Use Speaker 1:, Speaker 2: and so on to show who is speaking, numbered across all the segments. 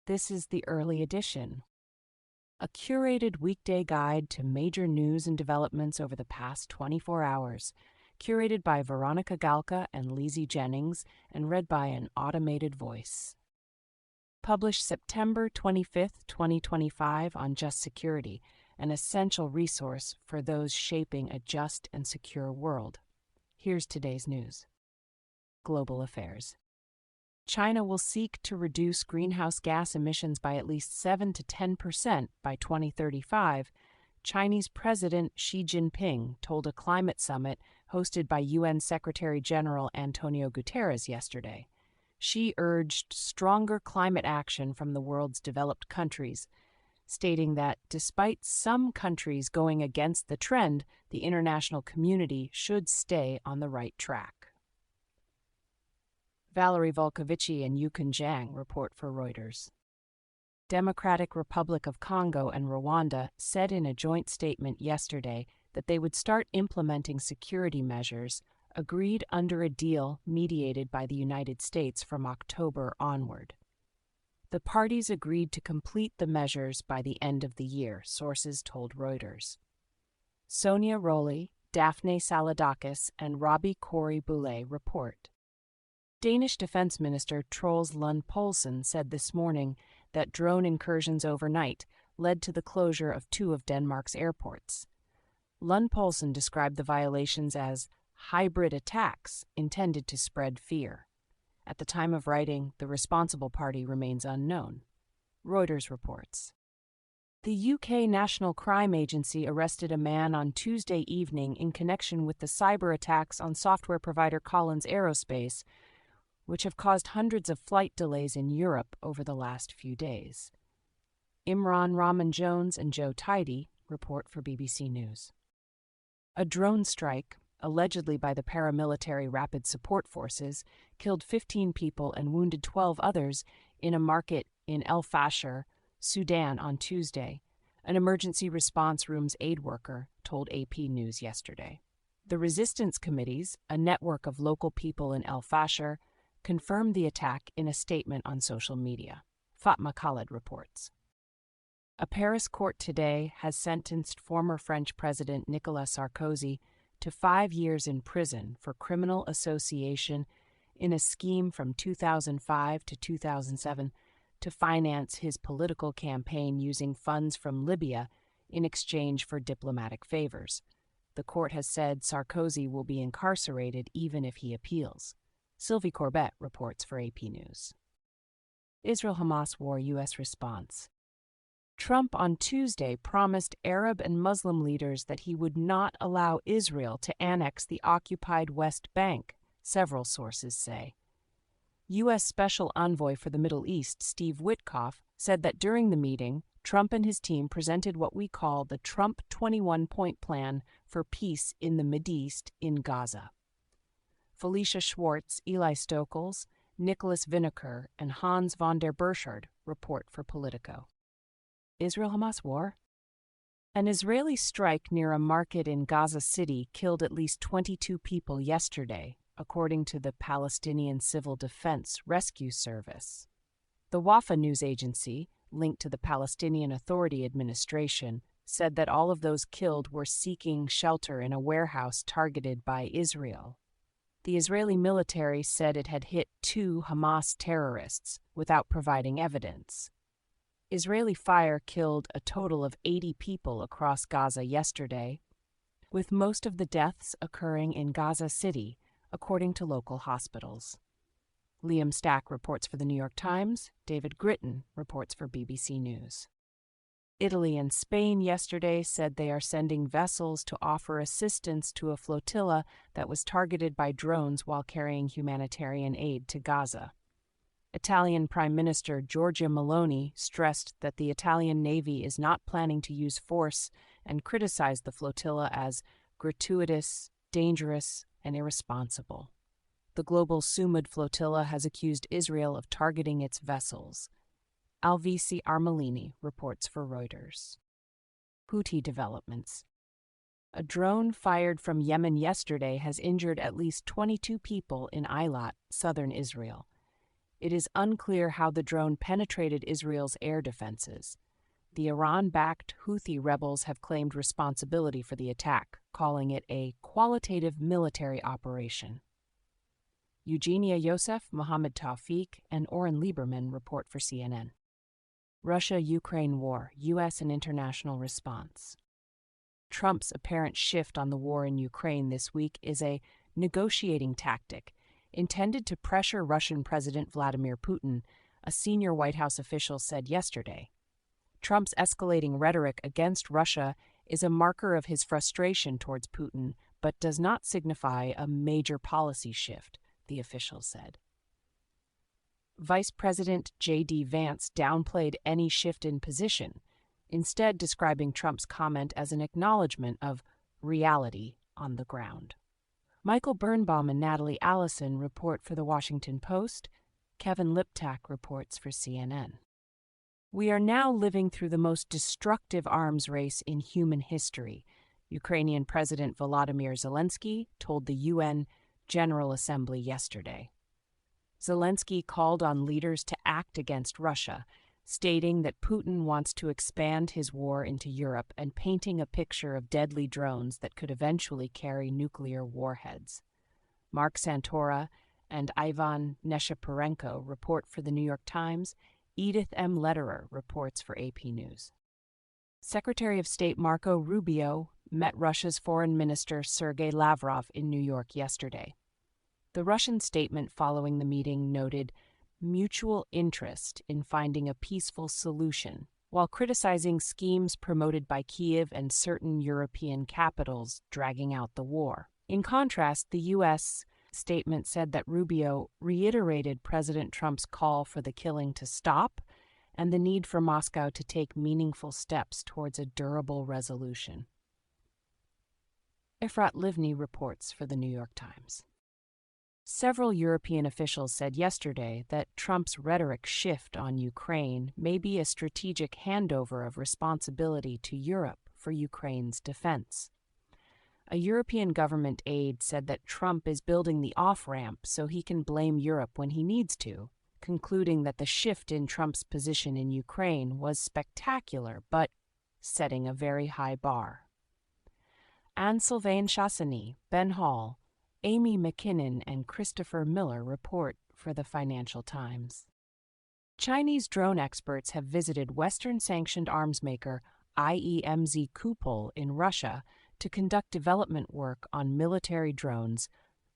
Speaker 1: This is the early edition, a curated weekday guide to major news and developments over the past 24 hours, curated by Veronica Galka and Lizzie Jennings and read by an automated voice. Published September 25, 2025 on Just Security, an essential resource for those shaping a just and secure world. Here's today's news. Global affairs. China will seek to reduce greenhouse gas emissions by at least 7 to 10% by 2035, Chinese President Xi Jinping told a climate summit hosted by UN Secretary-General Antonio Guterres yesterday. Xi urged stronger climate action from the world's developed countries, stating that despite some countries going against the trend, the international community should stay on the right track. Valerie Volkovici and Yukon Zhang report for Reuters. Democratic Republic of Congo and Rwanda said in a joint statement yesterday that they would start implementing security measures agreed under a deal mediated by the United States from October onward. The parties agreed to complete the measures by the end of the year, sources told Reuters. Sonia Rowley, Daphne Saladakis, and Robbie Corey-Boulet report. Danish Defense Minister Troels Lund Poulsen said this morning that drone incursions overnight led to the closure of 2 of Denmark's airports. Lund Poulsen described the violations as hybrid attacks intended to spread fear. At the time of writing, the responsible party remains unknown. Reuters reports. The UK National Crime Agency arrested a man on Tuesday evening in connection with the cyber attacks on software provider Collins Aerospace, which have caused hundreds of flight delays in Europe over the last few days. Imran Rahman-Jones and Joe Tidy report for BBC News. A drone strike, allegedly by the paramilitary Rapid Support Forces, killed 15 people and wounded 12 others in a market in El Fasher, Sudan on Tuesday, an emergency response room's aid worker told AP News yesterday. The resistance committees, a network of local people in El Fasher, confirmed the attack in a statement on social media. Fatma Khaled reports. A Paris court today has sentenced former French President Nicolas Sarkozy to 5 years in prison for criminal association in a scheme from 2005 to 2007 to finance his political campaign using funds from Libya in exchange for diplomatic favors. The court has said Sarkozy will be incarcerated even if he appeals. Sylvie Corbett reports for AP News. Israel-Hamas war U.S. response. Trump on Tuesday promised Arab and Muslim leaders that he would not allow Israel to annex the occupied West Bank, several sources say. U.S. Special Envoy for the Middle East, Steve Witkoff, said that during the meeting, Trump and his team presented what we call the Trump 21-point plan for peace in the Mideast in Gaza. Felicia Schwartz, Eli Stokols, Nicholas Vineker, and Hans von der Burchard report for Politico. Israel-Hamas war? An Israeli strike near a market in Gaza City killed at least 22 people yesterday, according to the Palestinian Civil Defense Rescue Service. The Wafa news agency, linked to the Palestinian Authority Administration, said that all of those killed were seeking shelter in a warehouse targeted by Israel. The Israeli military said it had hit 2 Hamas terrorists without providing evidence. Israeli fire killed a total of 80 people across Gaza yesterday, with most of the deaths occurring in Gaza City, according to local hospitals. Liam Stack reports for the New York Times. David Gritton reports for BBC News. Italy and Spain yesterday said they are sending vessels to offer assistance to a flotilla that was targeted by drones while carrying humanitarian aid to Gaza. Italian Prime Minister Giorgia Meloni stressed that the Italian Navy is not planning to use force and criticized the flotilla as gratuitous, dangerous, and irresponsible. The global Sumud flotilla has accused Israel of targeting its vessels. Alvisi Armelini reports for Reuters. Houthi developments. A drone fired from Yemen yesterday has injured at least 22 people in Eilat, southern Israel. It is unclear how the drone penetrated Israel's air defenses. The Iran-backed Houthi rebels have claimed responsibility for the attack, calling it a qualitative military operation. Eugenia Yosef, Mohammed Tawfiq, and Oren Lieberman report for CNN. Russia-Ukraine war, U.S. and international response. Trump's apparent shift on the war in Ukraine this week is a negotiating tactic intended to pressure Russian President Vladimir Putin, a senior White House official said yesterday. Trump's escalating rhetoric against Russia is a marker of his frustration towards Putin, but does not signify a major policy shift, the official said. Vice President J.D. Vance downplayed any shift in position, instead describing Trump's comment as an acknowledgement of reality on the ground. Michael Birnbaum and Natalie Allison report for The Washington Post. Kevin Liptak reports for CNN. We are now living through the most destructive arms race in human history, Ukrainian President Volodymyr Zelensky told the UN General Assembly yesterday. Zelensky called on leaders to act against Russia, stating that Putin wants to expand his war into Europe and painting a picture of deadly drones that could eventually carry nuclear warheads. Mark Santora and Ivan Neshaparenko report for The New York Times. Edith M. Lederer reports for AP News. Secretary of State Marco Rubio met Russia's Foreign Minister Sergei Lavrov in New York yesterday. The Russian statement following the meeting noted mutual interest in finding a peaceful solution, while criticizing schemes promoted by Kyiv and certain European capitals dragging out the war. In contrast, the U.S. statement said that Rubio reiterated President Trump's call for the killing to stop and the need for Moscow to take meaningful steps towards a durable resolution. Efrat Livni reports for The New York Times. Several European officials said yesterday that Trump's rhetoric shift on Ukraine may be a strategic handover of responsibility to Europe for Ukraine's defense. A European government aide said that Trump is building the off-ramp so he can blame Europe when he needs to, concluding that the shift in Trump's position in Ukraine was spectacular but setting a very high bar. Anne-Sylvain Chassany, Ben Hall, Amy McKinnon, and Christopher Miller report for the Financial Times. Chinese drone experts have visited Western-sanctioned arms maker ICYMI Kupol in Russia to conduct development work on military drones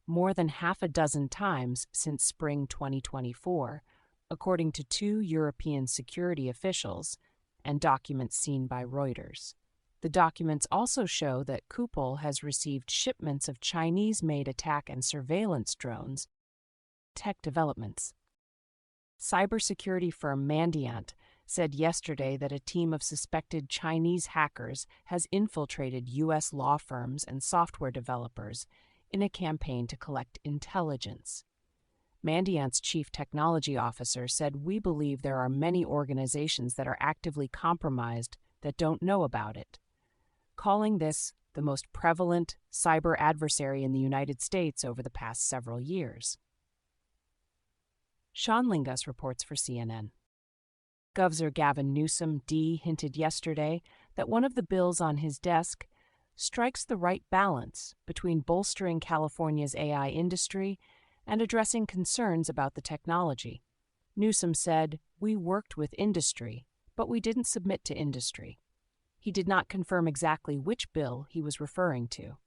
Speaker 1: more than half a dozen times since spring 2024, according to two European security officials and documents seen by Reuters. The documents also show that Kupol has received shipments of Chinese-made attack and surveillance drones. Tech developments. Cybersecurity firm Mandiant said yesterday that a team of suspected Chinese hackers has infiltrated U.S. law firms and software developers in a campaign to collect intelligence. Mandiant's chief technology officer said, "We believe there are many organizations that are actively compromised that don't know about it," calling this the most prevalent cyber adversary in the United States over the past several years. Sean Lingus reports for CNN. Governor Gavin Newsom hinted yesterday that one of the bills on his desk strikes the right balance between bolstering California's AI industry and addressing concerns about the technology. Newsom said, "We worked with industry, but we didn't submit to industry." He did not confirm exactly which bill he was referring to.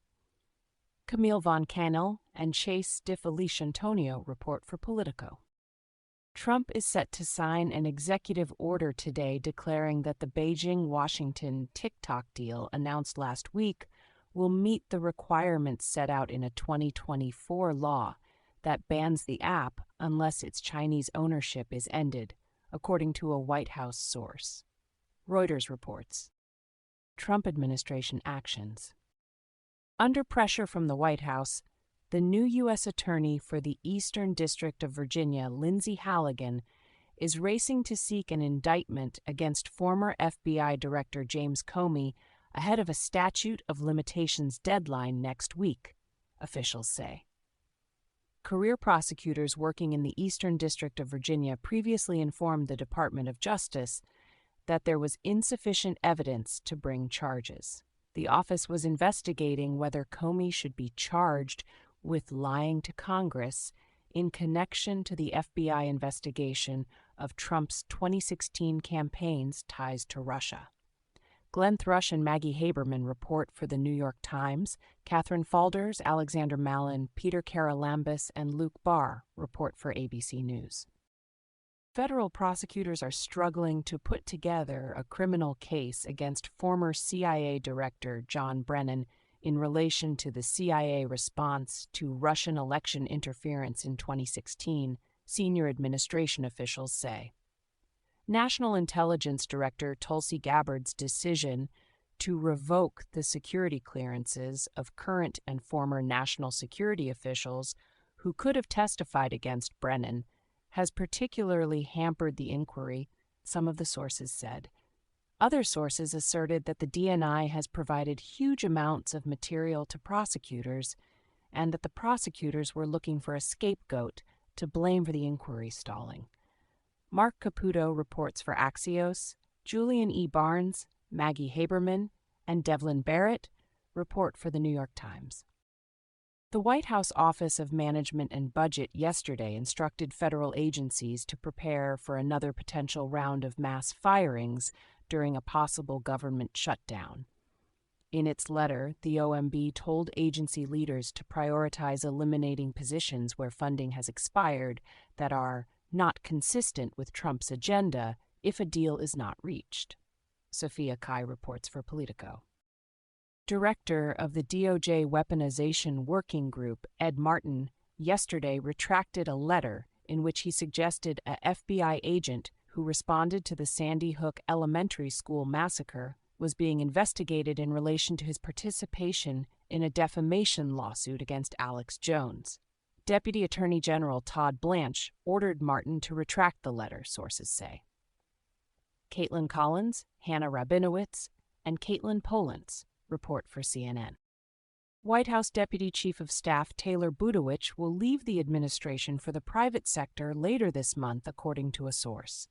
Speaker 1: Camille Von Cannell and Chase DiFelice-Antonio report for Politico. Trump is set to sign an executive order today declaring that the Beijing-Washington TikTok deal announced last week will meet the requirements set out in a 2024 law that bans the app unless its Chinese ownership is ended, according to a White House source. Reuters reports. Trump administration actions. Under pressure from the White House, the new U.S. Attorney for the Eastern District of Virginia, Lindsay Halligan, is racing to seek an indictment against former FBI Director James Comey ahead of a statute of limitations deadline next week, officials say. Career prosecutors working in the Eastern District of Virginia previously informed the Department of Justice that there was insufficient evidence to bring charges. The office was investigating whether Comey should be charged with lying to Congress in connection to the FBI investigation of Trump's 2016 campaign's ties to Russia. Glenn Thrush and Maggie Haberman report for The New York Times. Catherine Falders, Alexander Mallon, Peter Karalambis, and Luke Barr report for ABC News. Federal prosecutors are struggling to put together a criminal case against former CIA Director John Brennan in relation to the CIA response to Russian election interference in 2016, senior administration officials say. National Intelligence Director Tulsi Gabbard's decision to revoke the security clearances of current and former national security officials who could have testified against Brennan has particularly hampered the inquiry, some of the sources said. Other sources asserted that the DNI has provided huge amounts of material to prosecutors and that the prosecutors were looking for a scapegoat to blame for the inquiry stalling. Mark Caputo reports for Axios, Julian E. Barnes, Maggie Haberman, and Devlin Barrett report for The New York Times. The White House Office of Management and Budget yesterday instructed federal agencies to prepare for another potential round of mass firings during a possible government shutdown. In its letter, the OMB told agency leaders to prioritize eliminating positions where funding has expired that are not consistent with Trump's agenda if a deal is not reached. Sophia Kai reports for Politico. Director of the DOJ Weaponization Working Group, Ed Martin, yesterday retracted a letter in which he suggested a FBI agent who responded to the Sandy Hook Elementary School massacre was being investigated in relation to his participation in a defamation lawsuit against Alex Jones. Deputy Attorney General Todd Blanche ordered Martin to retract the letter, sources say. Caitlin Collins, Hannah Rabinowitz, and Caitlin Polantz report for CNN. White House Deputy Chief of Staff Taylor Budowich will leave the administration for the private sector later this month, according to a source.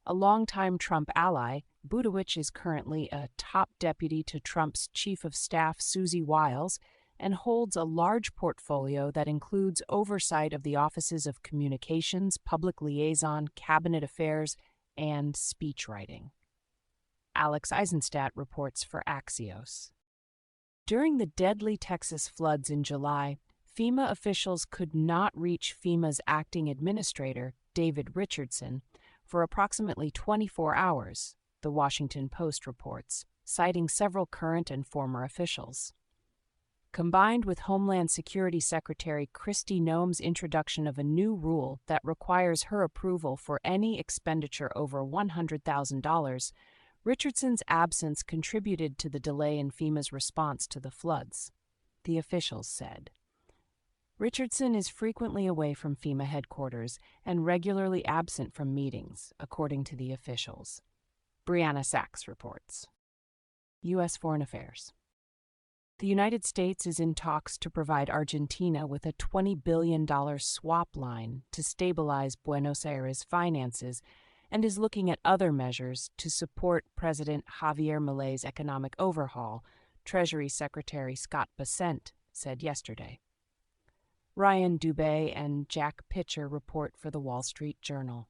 Speaker 1: A longtime Trump ally, Budowich is currently a top deputy to Trump's Chief of Staff Susie Wiles and holds a large portfolio that includes oversight of the offices of communications, public liaison, cabinet affairs, and speechwriting. Alex Eisenstadt reports for Axios. During the deadly Texas floods in July, FEMA officials could not reach FEMA's acting administrator, David Richardson, for approximately 24 hours, The Washington Post reports, citing several current and former officials. Combined with Homeland Security Secretary Kristi Noem's introduction of a new rule that requires her approval for any expenditure over $100,000, Richardson's absence contributed to the delay in FEMA's response to the floods, the officials said. Richardson is frequently away from FEMA headquarters and regularly absent from meetings, according to the officials. Brianna Sachs reports. U.S. Foreign Affairs. The United States is in talks to provide Argentina with a $20 billion swap line to stabilize Buenos Aires' finances and is looking at other measures to support President Javier Milei's economic overhaul, Treasury Secretary Scott Bessent said yesterday. Ryan Dubé and Jack Pitcher report for The Wall Street Journal.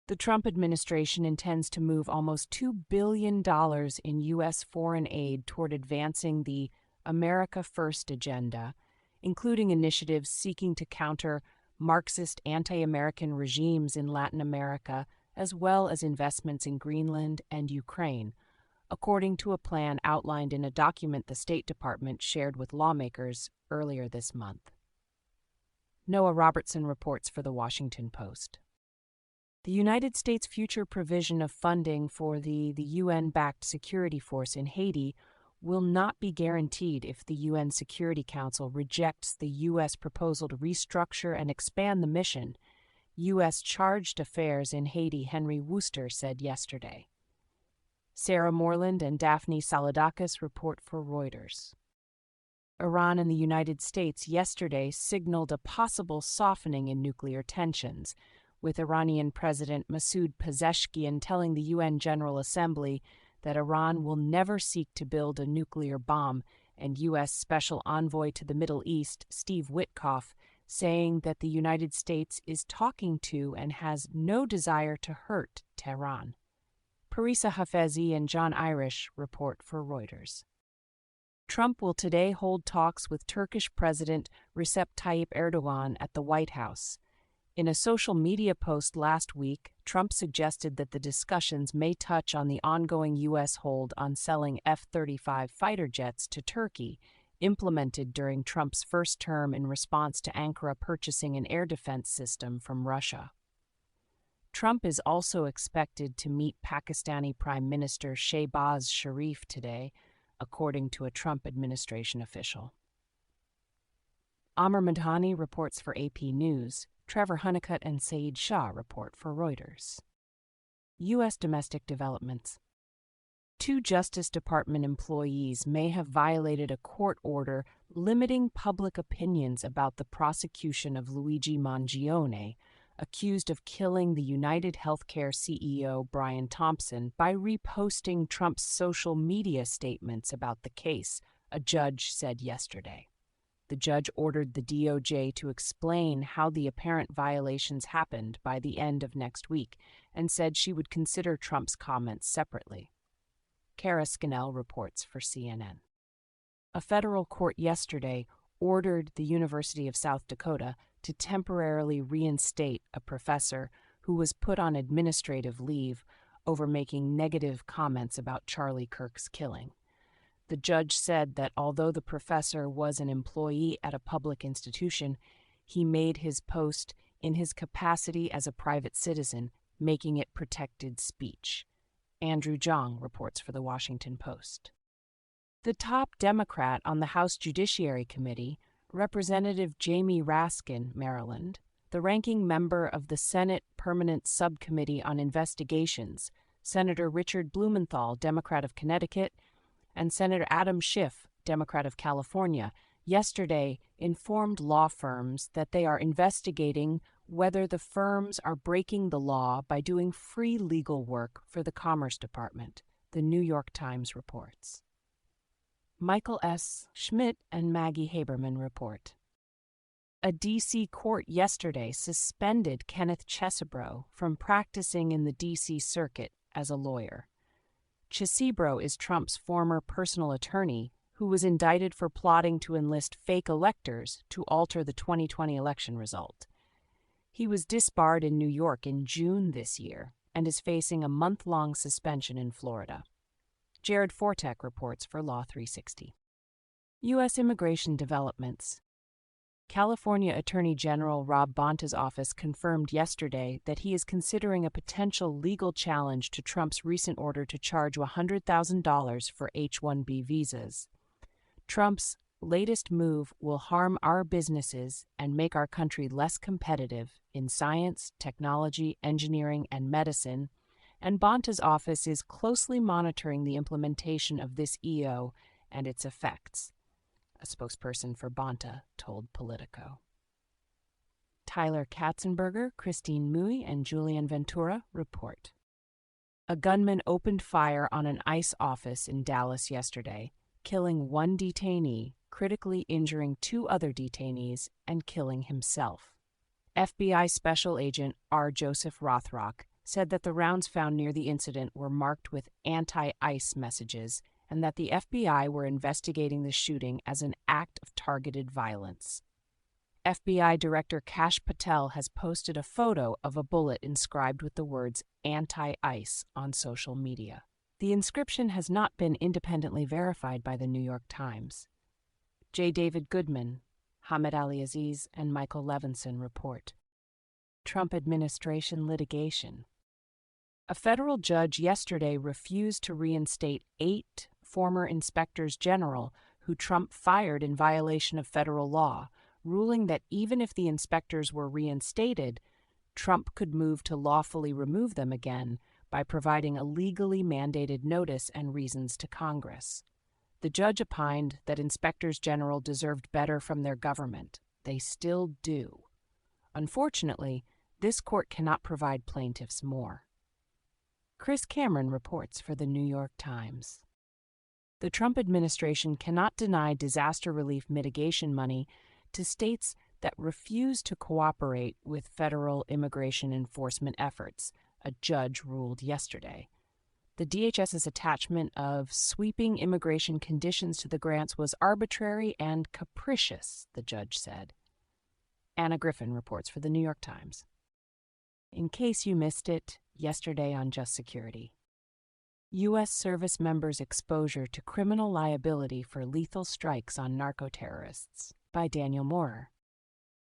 Speaker 1: The Trump administration intends to move almost $2 billion in U.S. foreign aid toward advancing the America First agenda, including initiatives seeking to counter Marxist anti-American regimes in Latin America, as well as investments in Greenland and Ukraine, according to a plan outlined in a document the State Department shared with lawmakers earlier this month. Noah Robertson reports for The Washington Post. The United States' future provision of funding for the UN-backed security force in Haiti will not be guaranteed if the UN Security Council rejects the U.S. proposal to restructure and expand the mission, U.S. Charged Affairs in Haiti Henry Wooster said yesterday. Sarah Moreland and Daphne Saladakis report for Reuters. Iran and the United States yesterday signaled a possible softening in nuclear tensions, with Iranian President Masoud Pezeshkian telling the UN General Assembly that Iran will never seek to build a nuclear bomb, and U.S. Special Envoy to the Middle East, Steve Witkoff, saying that the United States is talking to and has no desire to hurt Tehran. Parisa Hafezi and John Irish report for Reuters. Trump will today hold talks with Turkish President Recep Tayyip Erdogan at the White House. In a social media post last week, Trump suggested that the discussions may touch on the ongoing U.S. hold on selling F-35 fighter jets to Turkey, implemented during Trump's first term in response to Ankara purchasing an air defense system from Russia. Trump is also expected to meet Pakistani Prime Minister Shehbaz Sharif today, according to a Trump administration official. Amr Madhani reports for AP News. Trevor Honeycutt and Saeed Shah report for Reuters. U.S. domestic developments. 2 Justice Department employees may have violated a court order limiting public opinions about the prosecution of Luigi Mangione, accused of killing the United Healthcare CEO Brian Thompson by reposting Trump's social media statements about the case, a judge said yesterday. The judge ordered the DOJ to explain how the apparent violations happened by the end of next week and said she would consider Trump's comments separately. Kara Scannell reports for CNN. A federal court yesterday ordered the University of South Dakota to temporarily reinstate a professor who was put on administrative leave over making negative comments about Charlie Kirk's killing. The judge said that although the professor was an employee at a public institution, he made his post in his capacity as a private citizen, making it protected speech. Andrew Jong reports for The Washington Post. The top Democrat on the House Judiciary Committee, Representative Jamie Raskin, Maryland, the ranking member of the Senate Permanent Subcommittee on Investigations, Senator Richard Blumenthal, Democrat of Connecticut, and Senator Adam Schiff, Democrat of California, yesterday informed law firms that they are investigating whether the firms are breaking the law by doing free legal work for the Commerce Department, the New York Times reports. Michael S. Schmidt and Maggie Haberman report. A D.C. court yesterday suspended Kenneth Chesebro from practicing in the D.C. Circuit as a lawyer. Chesebro is Trump's former personal attorney who was indicted for plotting to enlist fake electors to alter the 2020 election result. He was disbarred in New York in June this year and is facing a month-long suspension in Florida. Jared Fortek reports for Law 360. U.S. immigration developments. California Attorney General Rob Bonta's office confirmed yesterday that he is considering a potential legal challenge to Trump's recent order to charge $100,000 for H-1B visas. Trump's latest move will harm our businesses and make our country less competitive in science, technology, engineering, and medicine, and Bonta's office is closely monitoring the implementation of this EO and its effects, a spokesperson for Bonta told Politico. Tyler Katzenberger, Christine Mui, and Julian Ventura report. A gunman opened fire on an ICE office in Dallas yesterday, killing 1 detainee, critically injuring 2 other detainees, and killing himself. FBI Special Agent R. Joseph Rothrock said that the rounds found near the incident were marked with anti-ICE messages and that the FBI were investigating the shooting as an act of targeted violence. FBI Director Kash Patel has posted a photo of a bullet inscribed with the words anti-ICE on social media. The inscription has not been independently verified by the New York Times. J. David Goodman, Hamed Ali Aziz, and Michael Levinson report. Trump administration litigation. A federal judge yesterday refused to reinstate 8 former inspectors general who Trump fired in violation of federal law, ruling that even if the inspectors were reinstated, Trump could move to lawfully remove them again by providing a legally mandated notice and reasons to Congress. The judge opined that inspectors general deserved better from their government. They still do. Unfortunately, this court cannot provide plaintiffs more. Chris Cameron reports for the New York Times. The Trump administration cannot deny disaster relief mitigation money to states that refuse to cooperate with federal immigration enforcement efforts, a judge ruled yesterday. The DHS's attachment of sweeping immigration conditions to the grants was arbitrary and capricious, the judge said. Anna Griffin reports for the New York Times. In case you missed it, yesterday on Just Security. U.S. service members' exposure to criminal liability for lethal strikes on narco-terrorists by Daniel Moorer.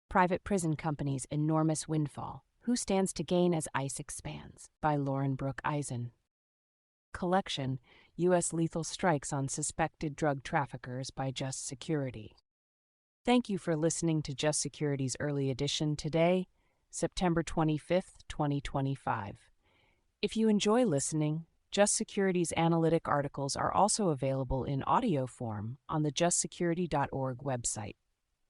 Speaker 1: Private Prison Company's Enormous Windfall, Who Stands to Gain as ICE Expands by Lauren Brooke Eisen. Collection, U.S. Lethal Strikes on Suspected Drug Traffickers by Just Security. Thank you for listening to Just Security's early edition today, September 25th, 2025. If you enjoy listening, Just Security's analytic articles are also available in audio form on the justsecurity.org website.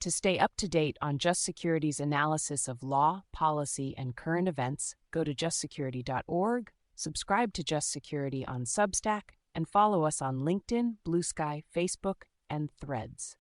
Speaker 1: To stay up to date on Just Security's analysis of law, policy, and current events, go to justsecurity.org, subscribe to Just Security on Substack, and follow us on LinkedIn, Blue Sky, Facebook, and Threads.